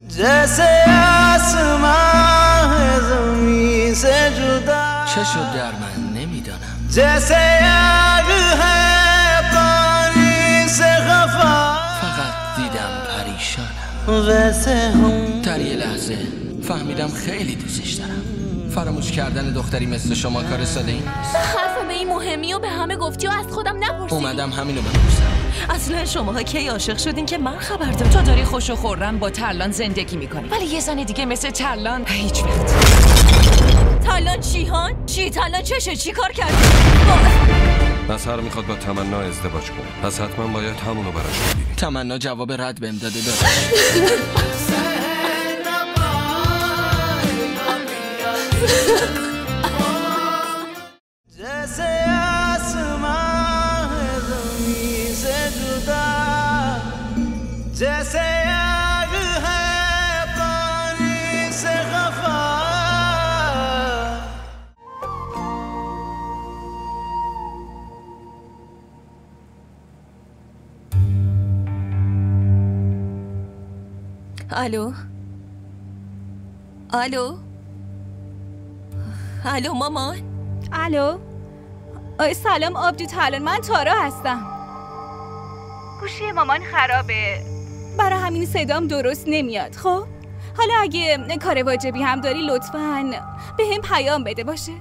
چه شد در من نمیدانم. فقط دیدم پریشانم. در یه لحظه فهمیدم خیلی دوستش دارم. فراموش کردن دختری مثل شما کار ساده ای نیست. حرف به این مهمی و به همه گفتی و از خودم نپرسیدی. اومدم همینو بپرسم. اصلا شماها کی عاشق شدین که من خبر دارم؟ تو داری خوش و خورم با ترلان زندگی میکنی، ولی یه زن دیگه مثل ترلان هیچ وقت. ترلان چیهان؟ چی ترلان چشه؟ چی کار کردی؟ اصهر میخواد با تمنا ازدواج کنه، پس حتما باید همونو براش بگیری. تمنا جواب رد بهم داده داره. الو الو الو مامان. الو سلام آبجی ترلان، من تارا هستم. گوشی مامان خرابه، برای همین صدام درست نمیاد. خب حالا اگه کار واجبی هم داری لطفاً به هم پیام بده باشه،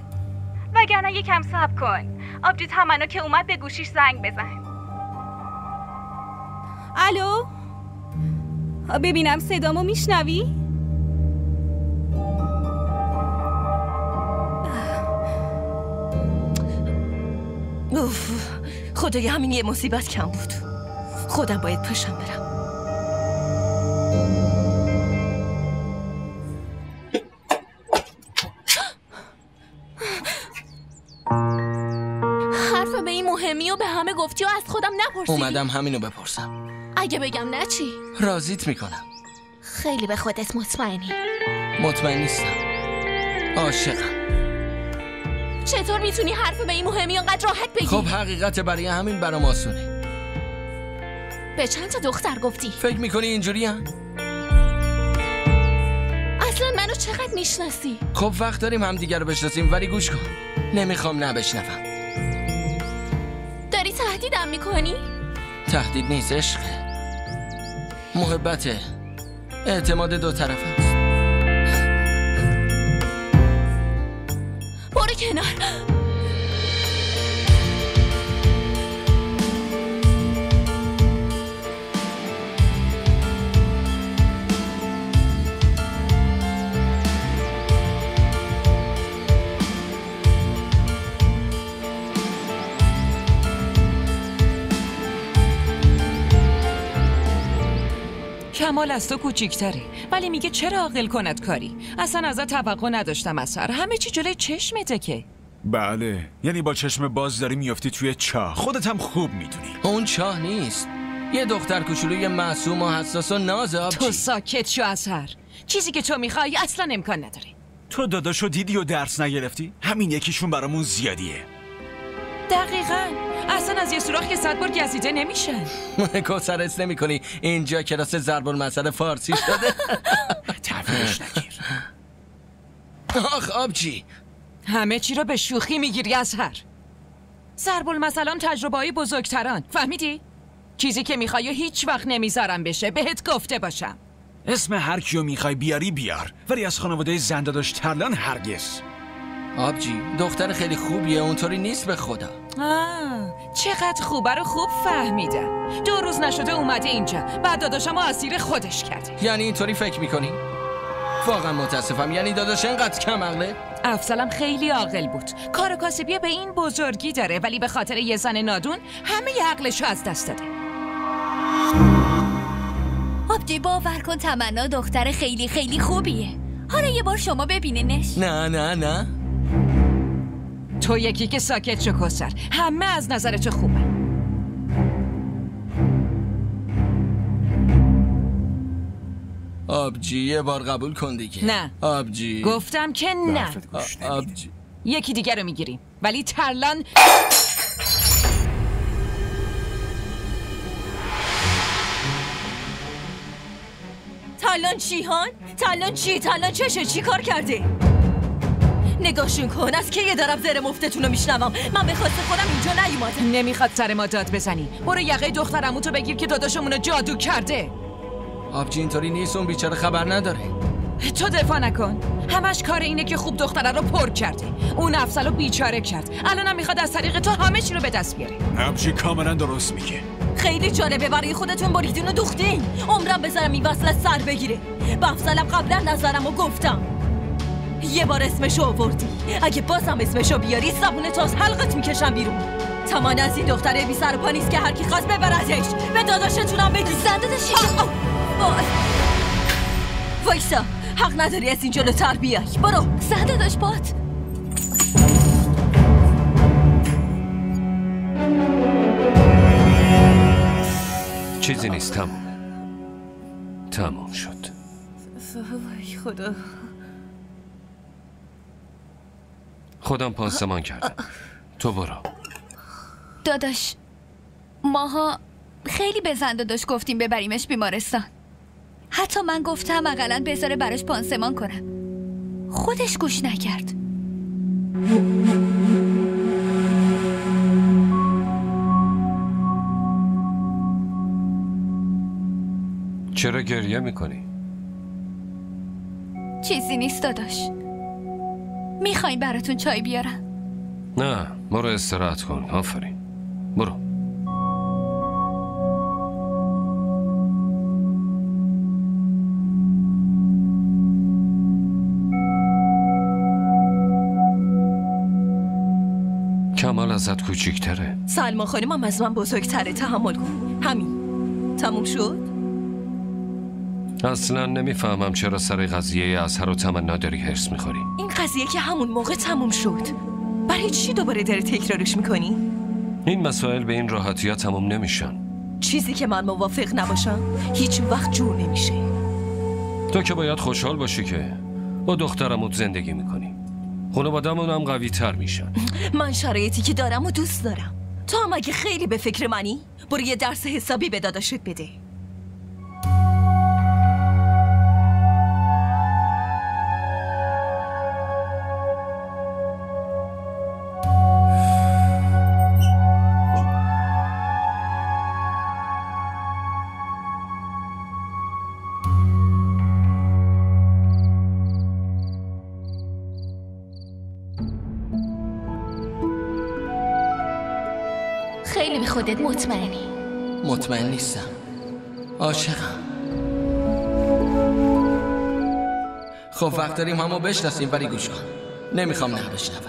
وگرنه یکم صبر کن. آبجی تمنا که اومد به گوشیش زنگ بزن. الو ببینم صدامو میشنوی؟ اوف، خدای همین یه مصیبت کم بود. خودم باید پشم برم. حرف به این مهمی و به همه گفتی و از خودم نپرسیدی. اومدم همینو بپرسم. اگه بگم نه چی؟ راضیت میکنم. خیلی به خودت مطمئنی؟ مطمئن نیستم. عاشقم. چطور میتونی حرف به این مهمی انقدر راحت بگی؟ خب حقیقت برای همین برام آسونه. به چند تا دختر گفتی؟ فکر میکنی اینجوری هم؟ اصلا منو چقدر میشناسی؟ خب وقت داریم همدیگه رو بشناسیم، ولی گوش کن. نمیخوام نبشنوم. داری تهدیدم میکنی؟ تهدید نیست، عشقه. محبته. اعتماد دو طرف است. برو کنار. کمال از تو کوچیک‌تره، ولی میگه چرا عاقل کند کاری. اصلا ازت توقع نداشتم اثر. همه چی جلوی چشمته که. بله، یعنی با چشم باز داری میافتی توی چاه. خودت هم خوب میدونی. اون چاه نیست، یه دختر کوچولوی معصوم و حساس و ناز. آبجی تو ساکت شو اثر. چیزی که تو میخوای اصلا امکان نداره. تو داداشو دیدی و درس نگرفتی؟ همین یکیشون برامون زیادیه. دقیقاً. اصلا از یه سوراخ که 100 بار گزیده نمیشن. کوثر اس نمی کنی اینجا کلاس ضرب المثل فارسی شده. تفریش نگیر. آخ آبجی، همه چی رو به شوخی میگیری اثر. ضرب المثلان تجربه‌های بزرگتران، فهمیدی؟ چیزی که میخوای هیچ وقت نمیذارم بشه، بهت گفته باشم. اسم هر کیو میخوای بیاری بیار، ولی از خانواده زنداداش ترلان هرگز. آبجی دختر خیلی خوبیه، اونطوری نیست به خدا. چقدر خوبه رو خوب فهمیدم. 2 روز نشده اومده اینجا، بعد داداشم اسیر خودش کرده. یعنی اینطوری فکر میکنی؟ واقعا متاسفم. یعنی داداش اینقدر کم عقله؟ افضلم خیلی عاقل بود. کار کاسبی به این بزرگی داره، ولی به خاطر یه زن نادون همه ی عقلشو از دست داده. آبجی باور کن تمنا دختر خیلی خیلی خوبیه. حالا یه بار شما ببینینش. نه نه نه. تو یکی که ساکت شو کوثر. همه از نظر تو خوبه. آبجی یه بار قبول کن دیگه. نه آبجی گفتم که نه. آبجی یکی دیگه رو میگیریم، ولی ترلان تلان چی هان؟ تلان چی؟ تلان چشه؟ چی کار کرده؟ نگاهشون کن، از که یه دارم زر مفتتون رو میشنوم. من به خواست خودم اینجا نیومدم. نمیخواد سر ما داد بزنی. برو یقه دخترمو بگیر که داداشمونو جادو کرده. آبجی اینطوری نیست، اون بیچاره خبر نداره. تو دفاع نکن. همش کار اینه که خوب دختره رو پر کرده. اون افضل رو بیچاره کرد. الانم میخواد از طریق تو همه چی رو به دست بیاره. آبجی کاملا درست میگه. خیلی جالبه، برای خودتون بریدین و دوختین. عمرم بذارم این وصلت سر بگیره. به افضلم قبلا نظرمو گفتم. یه بار اسمشو آوردی، اگه بازم اسمشو بیاری زبون تا از حلقت میکشم بیرون. تمام از این دختره بی سر و پا نیست که هر کی خواست ببردش. به داداشتونم بگی. زنده داشتی. وایسا، حق نداری از این جلوتر بیای. برو. زنده داشت بات. چیزی نیست، تموم شد. وای خدا. خودم پانسمان کردم. تو برو. داداش، ماها خیلی به زنده داشت گفتیم ببریمش بیمارستان. حتی من گفتم اقلن بذاره براش پانسمان کنم. خودش گوش نکرد. چرا گریه میکنی؟ چیزی نیست داداش. میخواین براتون چای بیارم؟ نه، برو استراحت کن. آفرین، برو. کمال ازت کوچیک‌تره. سلما خانمم از من بزرگتره. تحمل کن. همین. تموم شد؟ اصلا نمیفهمم چرا سر قضیه اظهر و تمنا داری هرس میخوری. این قضیه که همون موقع تموم شد. برای چی دوباره داری تکرارش میکنی؟ این مسائل به این راحتی ها تموم نمیشن. چیزی که من موافق نباشم هیچ وقت جور نمیشه. تو که باید خوشحال باشی که با دخترمت زندگی میکنی. خانواده‌مون هم قوی تر میشن. من شرایطی که دارم و دوست دارم. تو هم اگه خیلی به فکر منی برو یه درس حسابی به داداشت بده. خیلی به خودت مطمئنی؟ مطمئن نیستم. عاشقم. خب وقت داریم همو بشناسیم، ولی گوش کن. نمیخوام نه بشنوم.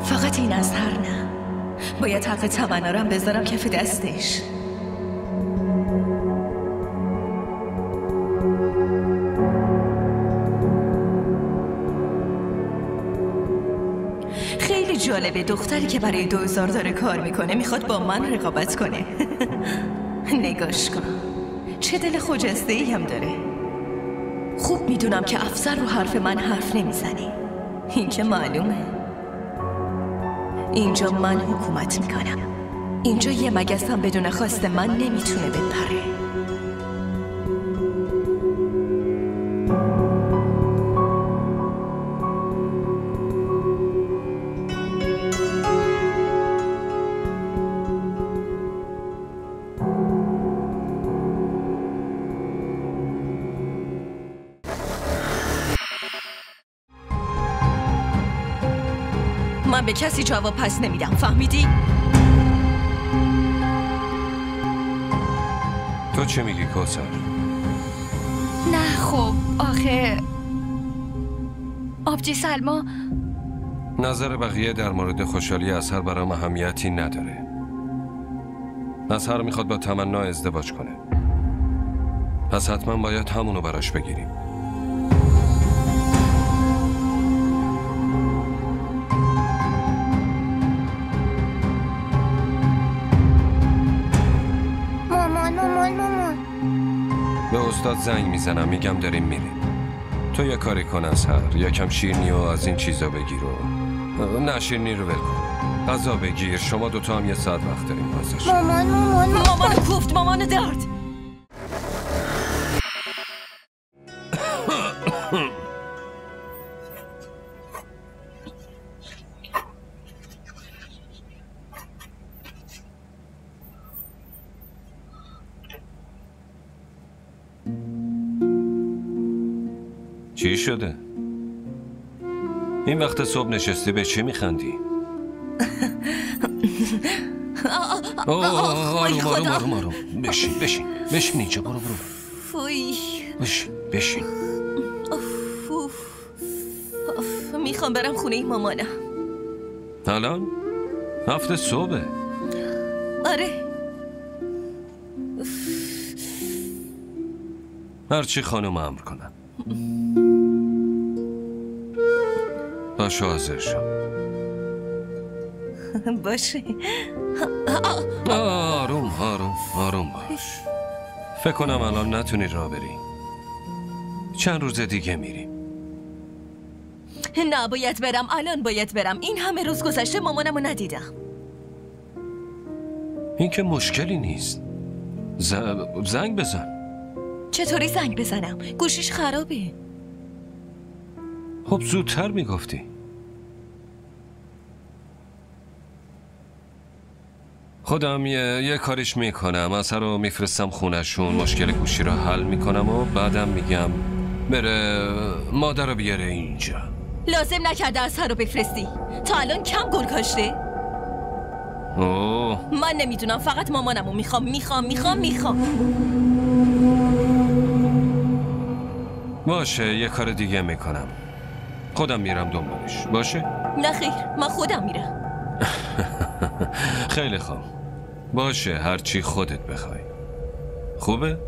فقط این اظهر نه. باید حق تمنا رو هم بذارم کف دستش. خیلی جالبه، دختری که برای 2000 داره کار میکنه میخواد با من رقابت کنه. نگاش کن، چه دل خجسته ای هم داره. خوب میدونم که افسر رو حرف من حرف نمیزنی. این که معلومه. اینجا من حکومت میکنم. اینجا یه مگس هم بدون خواست من نمیتونه بپره. من به کسی جواب پس نمیدم، فهمیدی؟ تو چه میگی کوثر؟ نه خب آخه آبجی سلما، نظر بقیه در مورد خوشحالی اظهر برام اهمیتی نداره. اظهر میخواد با تمنا ازدواج کنه، پس حتما باید همونو براش بگیریم. استاد زنگ میزنم میگم داریم میریم. تو یه کاری کن اصحر، یکم شیرینی و از این چیزا بگیر و نه شیرینی رو ول کن، غذا بگیر. شما دوتا هم 1 ساعت وقت داریم واسش. مامان کوفت، مامان درد. چی شده؟ این وقت صبح نشستی به چی میخندی؟ آروم بشین اینجا، برو بشین. میخوام برم خونه مامانم. الان؟ هفته صبحه. آره. هرچی خانم امر کنن. باشو حاضر شو. باشه. آروم باش. فکر کنم الان نتونی راه بری. چند روز دیگه میریم. نه باید برم، الان باید برم. این همه روز گذشته مامانمو ندیدم. این که مشکلی نیست. زنگ بزن. چطوری زنگ بزنم؟ گوشیش خرابه. خب زودتر میگفتی. خودم یه کاریش میکنم. اصلا رو میفرستم خونشون، مشکل گوشی رو حل میکنم و بعدم میگم بره مادر رو بیاره اینجا. لازم نکرده اصلا رو بفرستی. تا الان کم گل کاشته. من نمیدونم، فقط مامانمو میخوام. باشه یه کار دیگه میکنم. خودم میرم دنبالش. باشه؟ نه خیر، من خودم میرم. خیلی خوب. باشه هرچی خودت بخوای. خوبه؟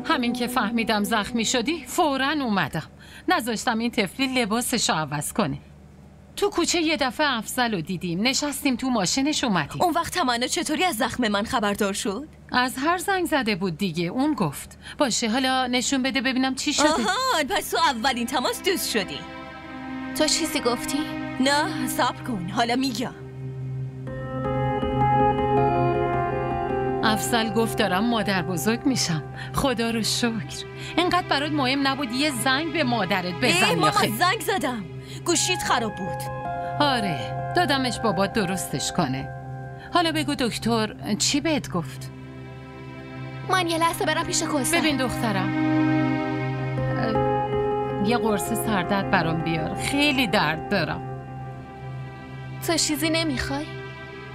همین که فهمیدم زخمی شدی فوراً اومدم. نذاشتم این طفلی لباسشو عوض کنه. تو کوچه یه دفعه افضل رو دیدیم، نشستیم تو ماشینش اومدیم. اون وقت تمنا چطوری از زخم من خبردار شد؟ از هر زنگ زده بود دیگه، اون گفت. باشه حالا نشون بده ببینم چی شده. آها، پس تو اولین تماس دوست شدی. تو چیزی گفتی؟ نه صبر کن، حالا میگم. افضل گفت دارم مادر بزرگ میشم. خدا رو شکر. اینقدر برات مهم نبود یه زنگ به مادرت بزنی؟ ماما زنگ زدم، گوشیت خراب بود. آره دادمش بابات درستش کنه. حالا بگو دکتر چی بهت گفت؟ من یه لحظه برم پیش کوسه. ببین دخترم، یه قرص سردرد برام بیار، خیلی درد دارم. تو چیزی نمیخوای؟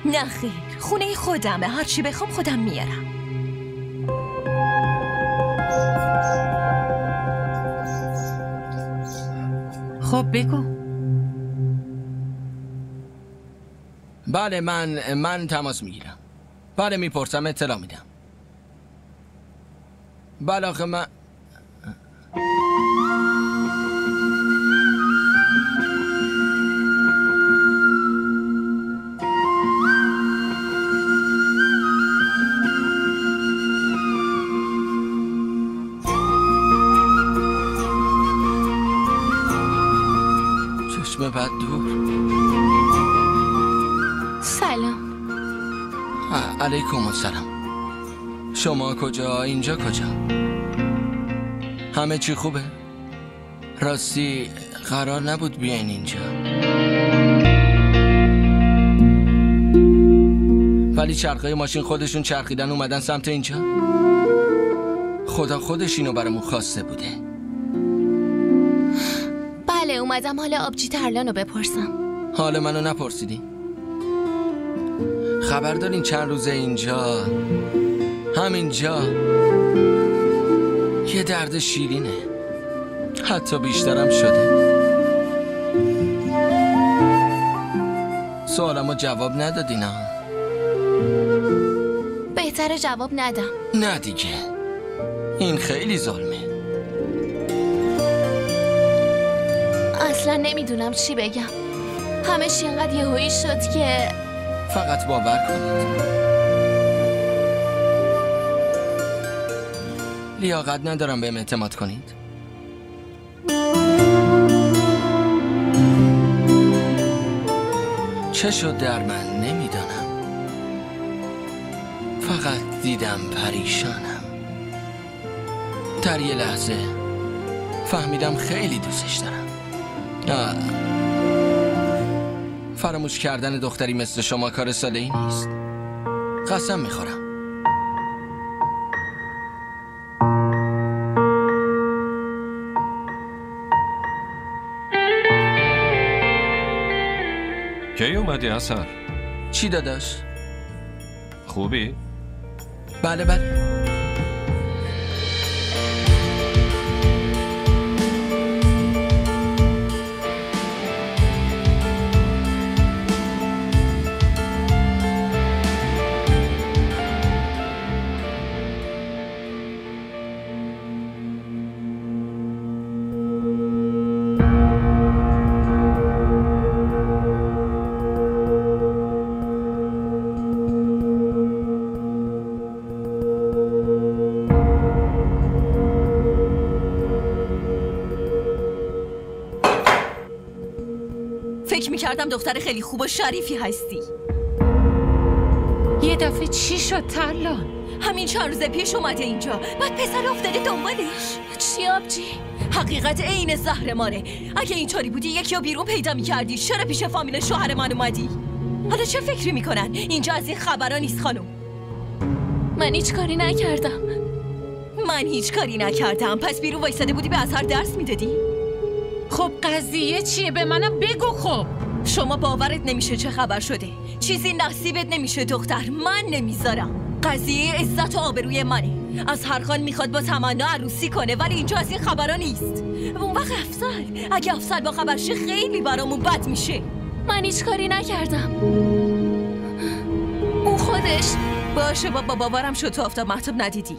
نه خیر، خونه خودمه، هر چی بخوام خودم میارم. خب بگو. بله من تماس میگیرم. بله میپرسم، اطلاع میدم. بله آخه من چشم بد دور. سلام. علیکم السلام. شما کجا؟ اینجا کجا؟ همه چی خوبه؟ راستی قرار نبود بیاین اینجا، ولی چرخهای ماشین خودشون چرخیدن اومدن سمت اینجا. خدا خودش اینو برامون خواسته بوده. بله اومدم حال آبجی ترلانو بپرسم. حال منو نپرسیدی؟ خبر دارین چند روزه اینجا، همینجا یه درد شیرینه، حتی بیشترم شده. سوالمو جواب ندادین ها؟ بهتره جواب ندم. نه دیگه، این خیلی ظلمه. اصلا نمیدونم چی بگم. همش اینقدر یهویی شد که فقط باور کنید. لیاقت ندارم بهم اعتماد کنید. چه شد در من نمیدانم. فقط دیدم پریشانم. در یه لحظه فهمیدم خیلی دوستش دارم. فراموش کردن دختری مثل شما کار ساده‌ای نیست. قسم میخورم. کی اومدی اثر؟ چی داداش؟ خوبی؟ بله بله. فکر میکردم دختر خیلی خوب و شریفی هستی. یه دفعه چی شد ترلان؟ همین چند روز پیش اومده اینجا، بعد پسر افتاده دنبالش. چی آبجی؟ حقیقت عین زهرماره. اگه اینطوری بودی یکی رو بیرون پیدا میکردی. چرا پیش فامیل شوهر من اومدی؟ حالا چه فکری میکنن؟ اینجا از این خبرا نیست خانم. من هیچ کاری نکردم. من هیچ کاری نکردم. پس بیرون وایساده بودی به اثر درس میدادی؟ خب قضیه چیه؟ به منم بگو. خب شما باورت نمیشه چه خبر شده. چیزی نصیبت نمیشه دختر. من نمیذارم. قضیه عزت و آبروی منه. از هر خان میخواد با تمنا عروسی کنه، ولی اینجا از این خبرا نیست. اون وقت افضل، اگه افضل با خبر شه خیلی برامون بد میشه. من هیچ کاری نکردم. اون خودش. باشه بابا، باورم شد تو آفتاب مهتاب ندیدی،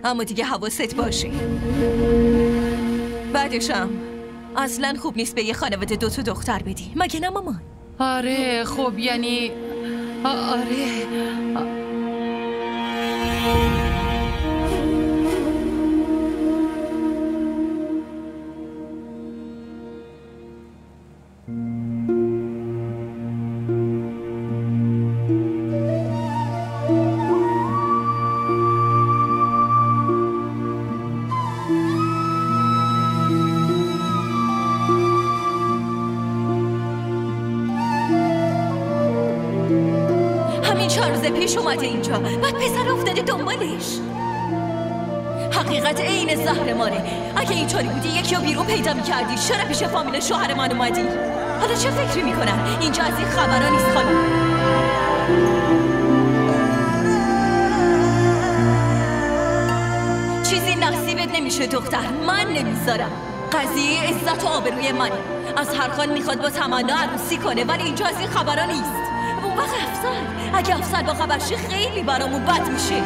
اما دیگه حواست باشه. بعدشم اصلا خوب نیست به یه خانواده 2 تا دختر بدی، مگه نه مامان؟ آره خب یعنی آره. پیش اومده اینجا، بعد پسر افتاده دنبالش. حقیقت عین زهرماره. اگه اینطوری بودی یکی رو بیرون پیدا میکردی. چرا پیش فامیل شوهر من اومدی؟ حالا چه فکری میکنن؟ اینجا از این خبرها نیست خانم. چیزی نصیبت نمیشه دختر. من نمیذارم. قضیه عزت و آبروی منه. از هر خان میخواد با تمنا عروسی کنه، ولی اینجا از این خبرها نیست. اون وقت افضل، اگه افضل با خبر شه خیلی برامون بد میشه.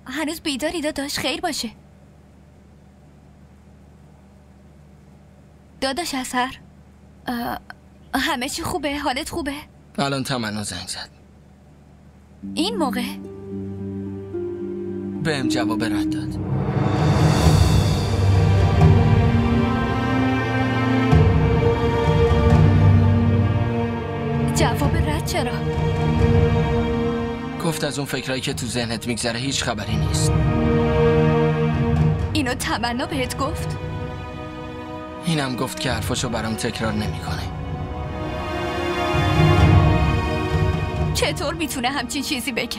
هنوز بیداری داداش؟ خیر باشه. داداش اثر همه چی خوبه؟ حالت خوبه؟ الان تمنا زنگ زد. این موقع؟ بهم جواب رد داد. جواب رد چرا؟ گفت از اون فکرایی که تو ذهنت میگذره هیچ خبری نیست. اینو تمنا بهت گفت؟ اینم گفت که حرفاشو برام تکرار نمیکنه. چطور میتونه همچین چیزی بگه؟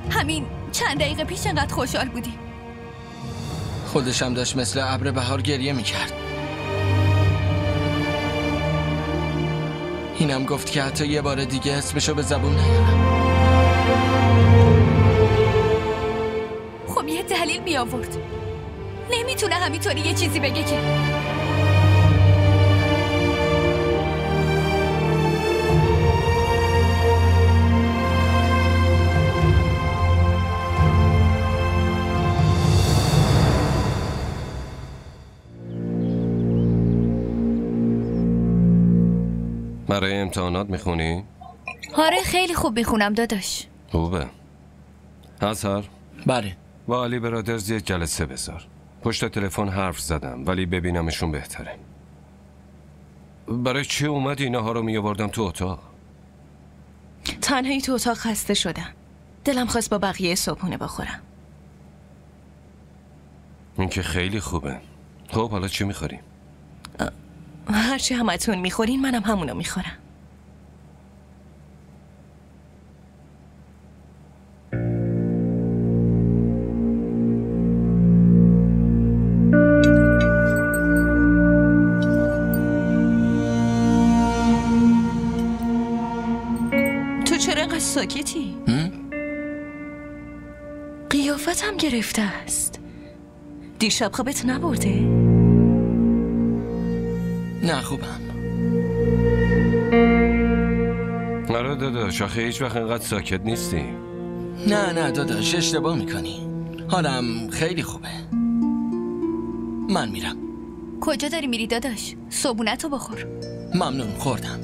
همین چند دقیقه پیش انقدر خوشحال بودی. خودشم داشت مثل ابر بهار گریه میکرد. اینم گفت که حتی یه بار دیگه اسمشو به زبون نیارم. خب یه دلیل می آورد. نمیتونه همینطوری یه چیزی بگه که. برای امتحانات میخونی؟ آره خیلی خوب میخونم داداش. خوبه. اثر؟ بله. با علی برادرز یک جلسه بذار. پشت تلفن حرف زدم ولی ببینمشون بهتره. برای چی اومدی اینها رو میآوردم تو اتاق؟ تنهایی تو اتاق خسته شدم. دلم خواست با بقیه صبحونه بخورم. این که خیلی خوبه. خب حالا چی میخوری؟ هرچی همتون میخورین منم همونو میخورم. تو چرا اینقدر ساکتی؟ قیافتم گرفته است. دیشب خوابت نبرده؟ نه خوبم. آره داداش آخه هیچ وقت اینقدر ساکت نیستی. نه داداش اشتباه میکنی. حالم خیلی خوبه. من میرم. کجا داری میری داداش؟ صبحونتو بخور. ممنون خوردم.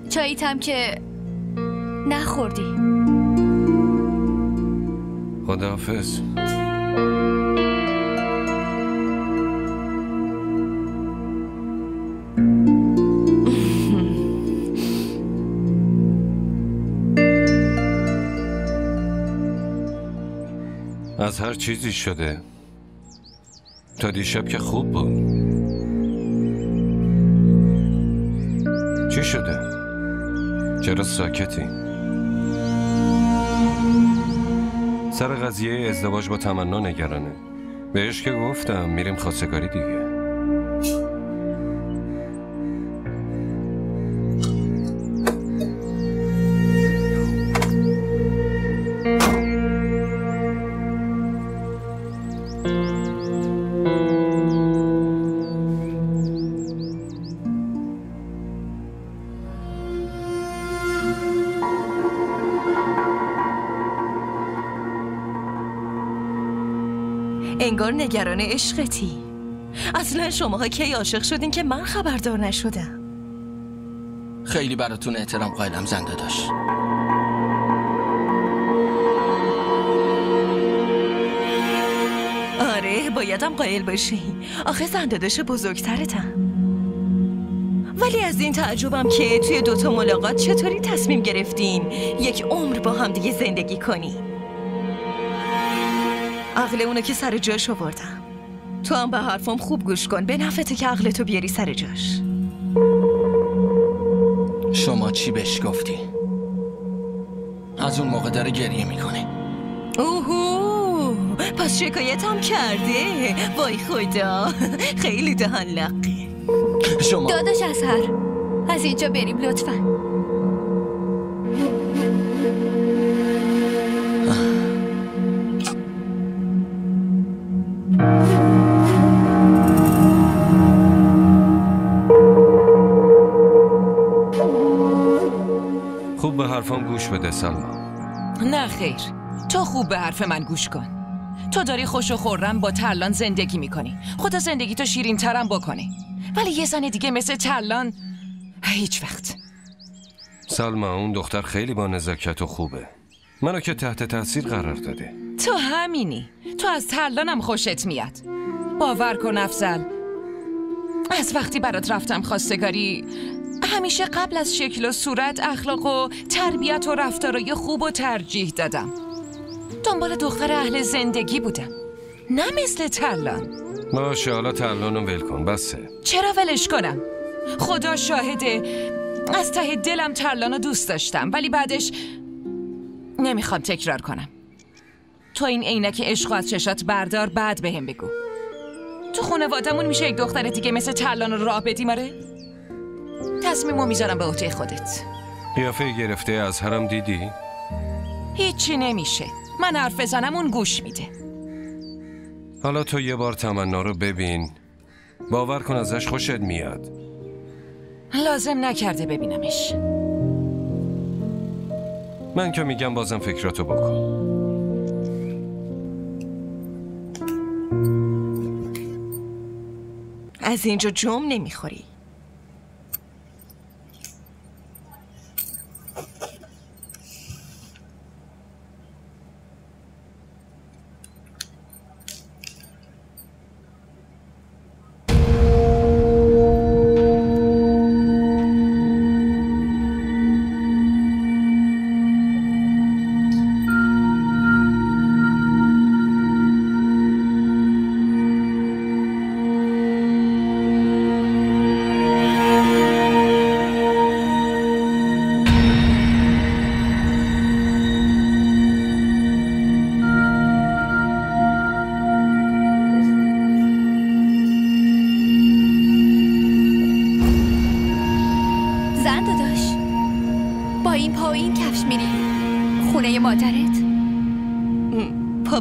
چاییتم که نخوردی. خداحافظ. از هر چیزی شده. تا دیشب که خوب بود. چی شده؟ چرا ساکتی؟ سر قضیه ازدواج با تمنا نگرانه. بهش که گفتم میریم خواستگاری دیگه. انگار نگران عشقتی. اصلا شماها کی عاشق شدین که من خبردار نشدم؟ خیلی براتون احترام قائلم زن داداش. آره بایدم قائل باشی. آخه زن داداش بزرگترتم. ولی از این تعجبم که توی دوتا ملاقات چطوری تصمیم گرفتین یک عمر با هم دیگه زندگی کنی. عقل اونو که سر جاش آوردم. تو هم به حرفم خوب گوش کن. به نفته که عقلتو بیاری سر جاش. شما چی بهش گفتی؟ از اون موقع داره گریه میکنه. اوهو پس شکایتم کرده. وای خدا خیلی دهن لقی. شما داداش اثر از اینجا بریم لطفا. خوب به حرفم گوش بده سلما. نه خیر، تو خوب به حرف من گوش کن. تو داری خوش و خورم با ترلان زندگی میکنی. خدا زندگی تو شیرین ترم بکنه. ولی یه زن دیگه مثل ترلان هیچ وقت. سلما، اون دختر خیلی با نزاکت و خوبه. منو که تحت تاثیر قرار داده. تو همینی. تو از ترلانم خوشت میاد. باور کن افضل، از وقتی برات رفتم خواستگاری همیشه قبل از شکل و صورت اخلاق و تربیت و رفتارای خوب و ترجیح دادم. دنبال دختر اهل زندگی بودم، نه مثل ترلان. باشه، حالا ترلانو ول کن، بسه. چرا ولش کنم؟ خدا شاهده از ته دلم ترلانو دوست داشتم، ولی بعدش نمیخوام تکرار کنم. تو این عینک عشقو از چشات بردار، بعد بهم بگو تو خانوادمون میشه یک دختر دیگه مثل ترلان رو راه بدیم؟ آره؟ تصمیمو میذارم به عهده خودت. قیافه گرفته از هرم دیدی؟ هیچی نمیشه، من حرف بزنم اون گوش میده. حالا تو یه بار تمنا رو ببین، باور کن ازش خوشت میاد. لازم نکرده ببینمش. من که میگم بازم فکراتو بکن. از اینجا جم نمیخوری.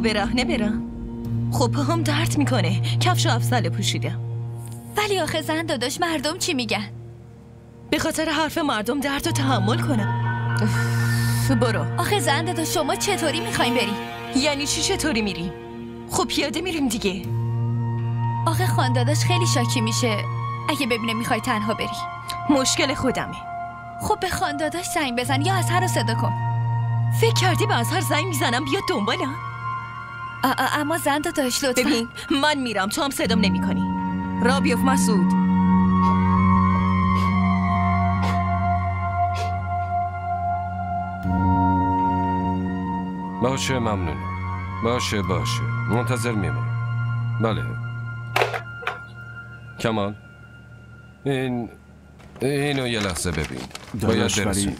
برهنه برم. خب پاهم درد میکنه، کفش و افضل پوشیدم. ولی آخه زن داداش مردم چی میگن؟ به خاطر حرف مردم درد رو تحمل کنم. برو. آخه زن داداش شما چطوری میخوایم بریم؟ یعنی چی چطوری میریم؟ خب پیاده میریم دیگه. آخه خانداداش خیلی شاکی میشه اگه ببینه میخوای تنها بری. مشکل خودمه. خب به خانداداش زنگ بزن یا اظهر رو صدا کن. فکر کردی به اظهر زنگ میزنم بیاد دنبالم؟ اما زن داداش لطفا. ببین من میرم، تو هم صدام نمی کنی. را بیفت مسعود. باشه ممنون. باشه منتظر میمونم. بله کمال، اینو یه لحظه ببین. باید برسونی.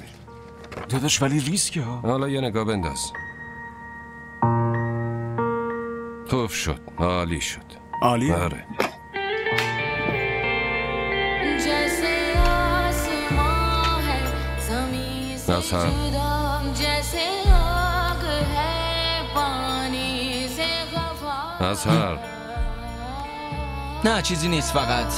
داداش ولی ریسکه ها. حالا یه نگاه بنداز. خوب شد، عالی شد. عالی؟ آره. اظهر اظهر نه چیزی نیست، فقط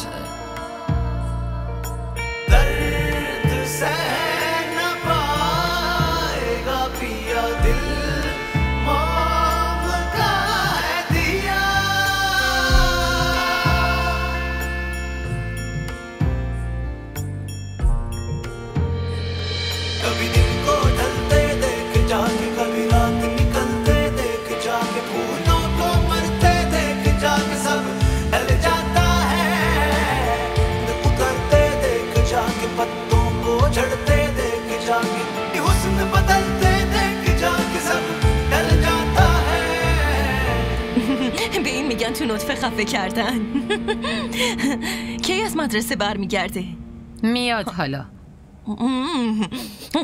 به این میگن تو نطفه خفه کردن. کی از مدرسه برمیگرده؟ میاد حالا.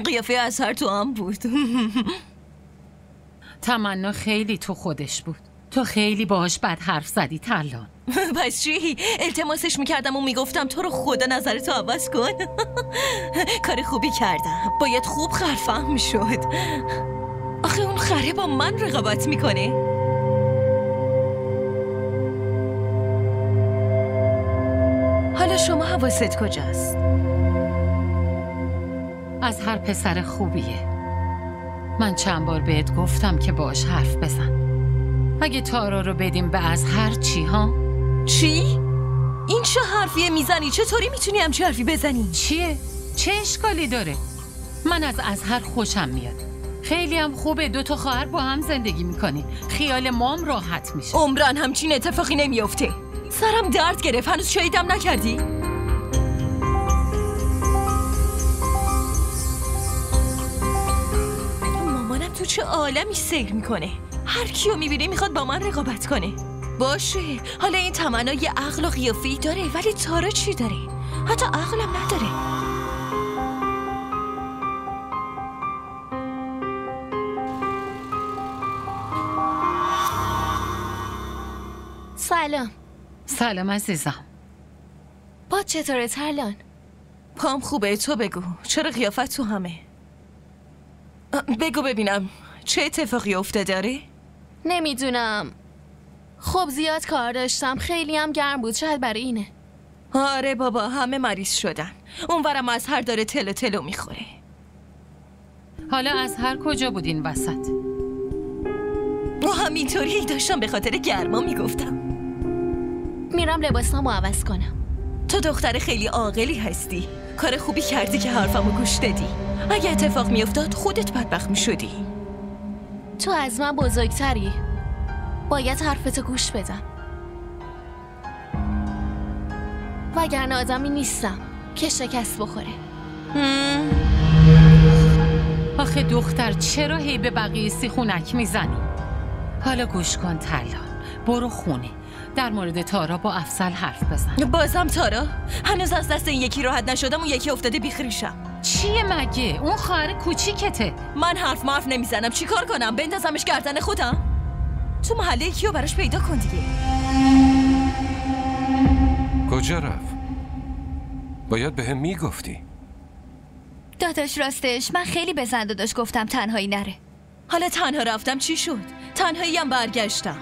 قیافه اظهر تو هم بود. تمنا خیلی تو خودش بود. تو خیلی باهاش بد حرف زدی ترلان. پس چی؟ التماسش میکردم و میگفتم تو رو خدا نظرتو عوض کن. کار خوبی کردم، باید خوب خرفهم میشد. آخه اون خره با من رقابت میکنه. حالا شما حواست کجاست؟ از هر پسر خوبیه. من چند بار بهت گفتم که باش حرف بزن. اگه تارا رو بدیم به از هر چی ها؟ چی؟ این چه حرفیه میزنی؟ چطوری میتونی همچی حرفی بزنی؟ چیه؟ چه اشکالی داره؟ من از اظهر خوشم میاد. خیلی هم خوبه، 2 تا خواهر با هم زندگی میکنی. خیال مام راحت میشه. عمران همچین اتفاقی نمیافته. سرم درد گرفت. هنوز شهیدم نکردی؟ مامانم تو چه عالمی سیر میکنه. هر کیو میبینه میخواد با من رقابت کنه. باشه، حالا این تمنا یه عقل و قیافه‌ای داره، ولی تارا چی داره؟ حتی عقلم نداره. سلام. سلام عزیزم. با چطوره ترلان؟ پام خوبه، تو بگو. چرا قیافت تو همه؟ بگو ببینم چه اتفاقی افتاده داره؟ نمیدونم. خب زیاد کار داشتم، خیلی هم گرم بود، شاید برای اینه. آره بابا، همه مریض شدن. اونورم اظهر داره تلو تلو میخوره. حالا اظهر کجا بود این وسط؟ همینطوری داشتم به خاطر گرما میگفتم. میرم لباسامو عوض کنم. تو دختر خیلی عاقلی هستی. کار خوبی کردی که حرفمو گوش دادی. اگه اتفاق میافتاد خودت بدبخت میشدی. تو از من بزرگتری، باید حرفتو گوش بدم، وگرنه آدمی نیستم که شکست بخوره. آخه دختر چرا هی به بقیه سیخونک میزنی؟ حالا گوش کن ترلان، برو خونه، در مورد تارا با افضل حرف بزن. بازم تارا؟ هنوز از دست این یکی راحت نشدم، اون یکی افتاده بیخریشم. چیه مگه؟ اون خواهر کوچیکته. من حرف نمیزنم، چی کار کنم؟ بندازمش گردن خودم؟ تو محله کیو براش پیدا کن دیگه. کجا رفت؟ باید به هم میگفتی. داداش راستش من خیلی به زنداداش گفتم تنهایی نره. حالا تنها رفتم چی شد؟ تنهایی هم برگشتم.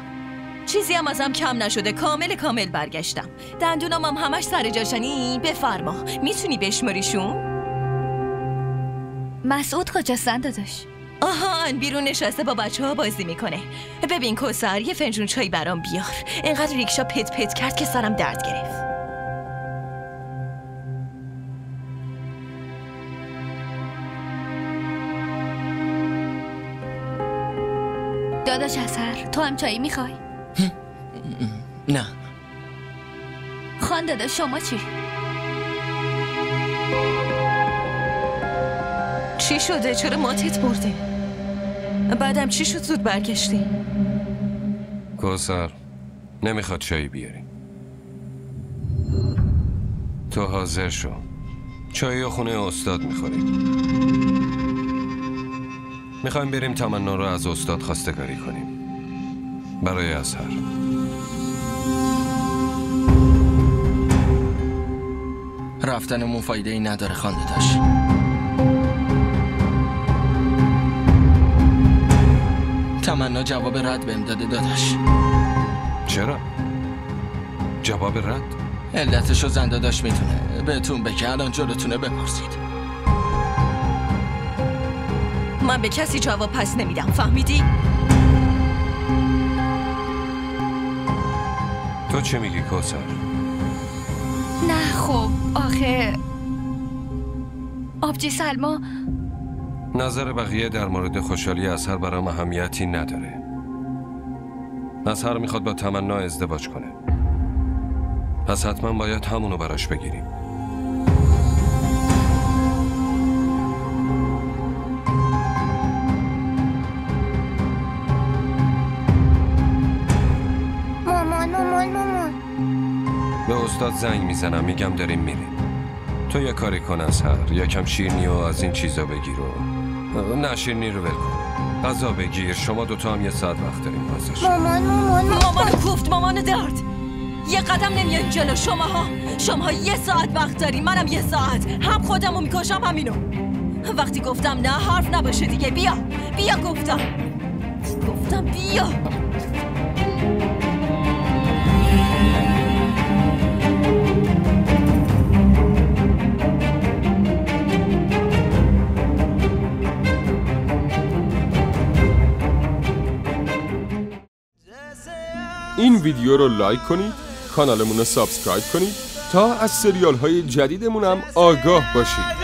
چیزی هم ازم کم نشده، کامل برگشتم. دندونام هم همش سر جاشنی. بفرما، میتونی بشماریشون؟ مسعود کجاست زنداداش؟ آهان، بیرون نشسته با بچه‌ها بازی میکنه. ببین کوثر، یه فنجون چای برام بیار. اینقدر ریکشا پت پت کرد که سرم درد گرفت. داداش اظهر، تو هم چایی میخوای؟ نه. خان داداش شما چی شده؟ چرا ماتت برده؟ بعدم چی شد زود برگشتی؟ کوثر نمیخواد چایی بیاری. تو حاضر شو، چایی و خونه استاد میخوریم. میخوایم بریم تمنا رو از استاد خواستگاری کنیم برای اظهر. رفتنمون فایده ای نداره خانده داشت. تمنا جواب رد بهم داده داداش. چرا؟ جواب رد؟ علتشو زنداداش میتونه بهتون بگه، الان جلوتونه بپرسید. من به کسی جواب پس نمیدم، فهمیدی؟ تو چه میگی کوثر؟ نه خب آخه آبجی سلما، نظر بقیه در مورد خوشحالی اظهر برام اهمیتی نداره. اظهر میخواد با تمنا ازدواج کنه، پس حتما باید همونو براش بگیریم. مامان به استاد زنگ میزنم، میگم داریم میریم. تو یه کاری کن اظهر، یکم شیرینی و از این چیزا بگیر و نه شیرینی رو ول کن، غذا بگیر. شما دوتا هم 1 ساعت وقت داریم واسش. مامانو کوفت، مامانو درد. یه قدم نمیان جلو. شماها 1 ساعت وقت داری، منم 1 ساعت. هم خودمو میکشم همینو. وقتی گفتم نه حرف نباشه دیگه. بیا گفتم بیا. این ویدیو رو لایک کنید، کانالمون رو سابسکرایب کنید تا از سریال های جدیدمون هم آگاه باشید.